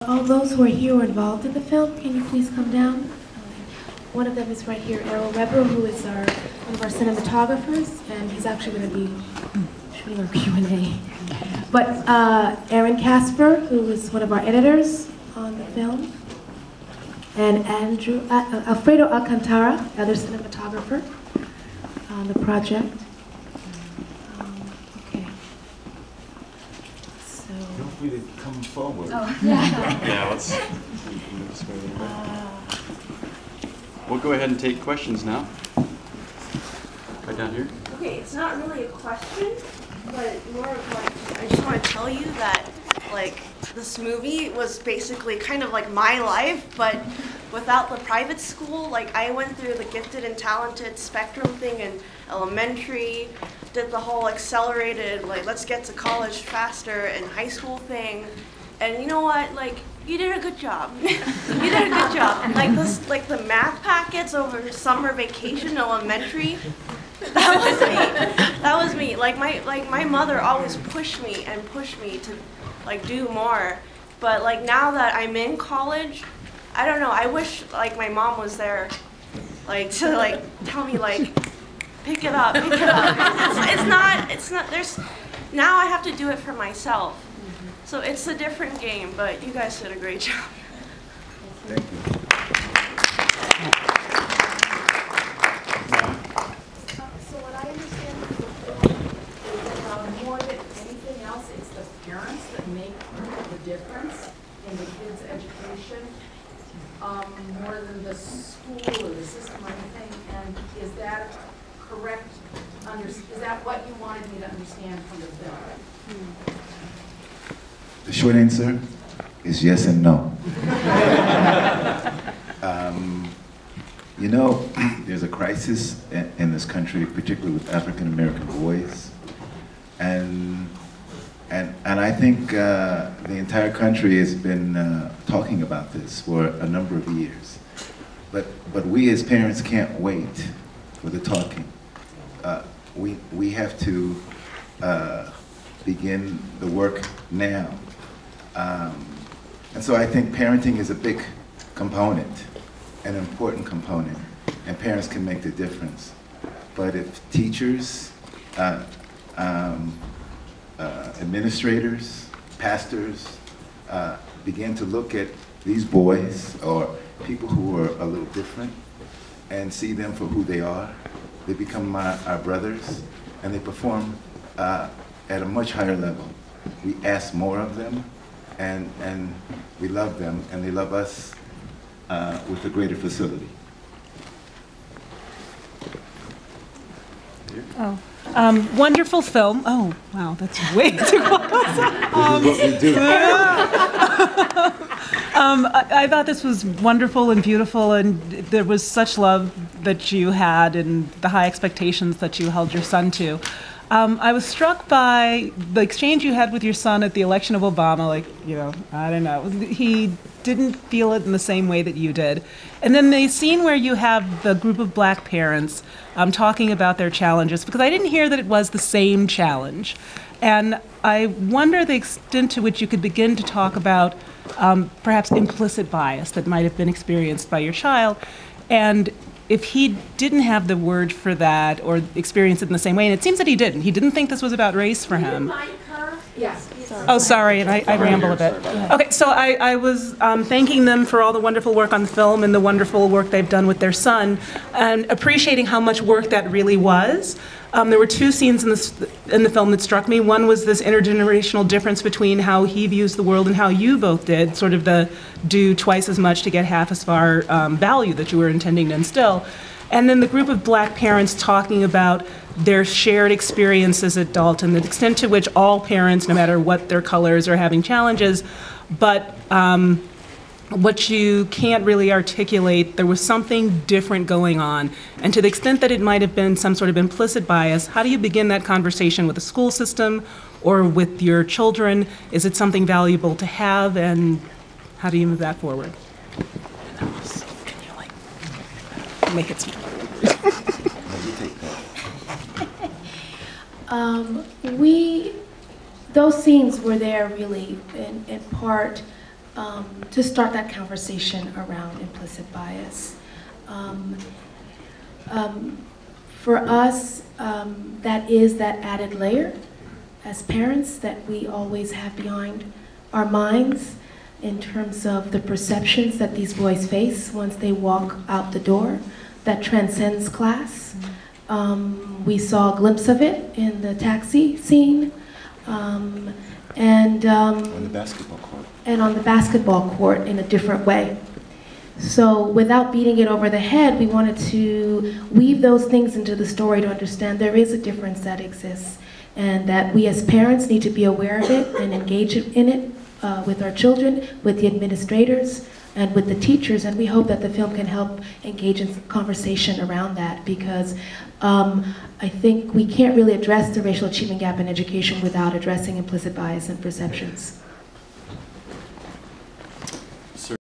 All those who are here or involved in the film, can you please come down? One of them is right here, Errol Weber, who is one of our cinematographers, and he's actually going to be shooting our Q&A. But Aaron Casper, who is one of our editors on the film, and Alfredo Alcantara, other cinematographer on the project. Okay. So. Feel free to come forward. Oh, yeah. Yeah, let's. We'll go ahead and take questions now. Right down here. Okay, it's not really a question, but more of like, I just want to tell you that, like, this movie was basically kind of like my life, but without the private school. Like, I went through the gifted and talented spectrum thing in elementary, did the whole accelerated, like, let's get to college faster in high school thing. And you know what? Like, you did a good job. You did a good job. Like this, like the math packets over summer vacation elementary. That was me. That was me. Like my mother always pushed me to like do more. But like now that I'm in college, I don't know. I wish like my mom was there, like to like tell me like, pick it up, pick it up. It's not. There's now I have to do it for myself. So it's a different game, but you guys did a great job. Thank you. So what I understand from the film is more than anything else, it's the parents that make the difference in the kids' education, more than the school or the system or anything. And is that correct? Is that what you wanted me to understand from the film? The short answer is yes and no. You know, there's a crisis in this country, particularly with African American boys, and I think the entire country has been talking about this for a number of years. But we as parents can't wait for the talking. We have to begin the work now. And so I think parenting is a big component, an important component, and parents can make the difference. But if teachers, administrators, pastors begin to look at these boys or people who are a little different and see them for who they are, they become our brothers, and they perform at a much higher level. We ask more of them, and we love them, and they love us with a greater facility. Oh, wonderful film. Oh, wow, that's way too close. This is what we do. I thought this was wonderful and beautiful, and there was such love that you had and the high expectations that you held your son to. I was struck by the exchange you had with your son at the election of Obama. Like, you know, I don't know. He didn't feel it in the same way that you did. And then the scene where you have the group of black parents talking about their challenges, because I didn't hear that it was the same challenge. And I wonder the extent to which you could begin to talk about perhaps implicit bias that might have been experienced by your child. And if he didn't have the word for that or experience it in the same way, and it seems that he didn't. He didn't think this was about race for him. Yes. Oh, sorry, and I ramble a bit. Okay, so I was thanking them for all the wonderful work on the film and the wonderful work they've done with their son, and appreciating how much work that really was. There were two scenes in the film that struck me. One was this intergenerational difference between how he views the world and how you both did, sort of the do twice as much to get half as far value that you were intending to instill. And then the group of black parents talking about their shared experiences at Dalton, the extent to which all parents, no matter what their colors, are having challenges, but what you can't really articulate, there was something different going on. And to the extent that it might have been some sort of implicit bias, how do you begin that conversation with the school system or with your children? Is it something valuable to have, and how do you move that forward? Can you, like, make it small? Those scenes were there really in part to start that conversation around implicit bias. For us, that is that added layer as parents that we always have behind our minds in terms of the perceptions that these boys face once they walk out the door that transcends class. We saw a glimpse of it in the taxi scene. On the basketball court. And on the basketball court in a different way. So without beating it over the head, we wanted to weave those things into the story to understand there is a difference that exists and that we as parents need to be aware of it and engage in it with our children, with the administrators, and with the teachers. And we hope that the film can help engage in conversation around that because I think we can't really address the racial achievement gap in education without addressing implicit bias and perceptions.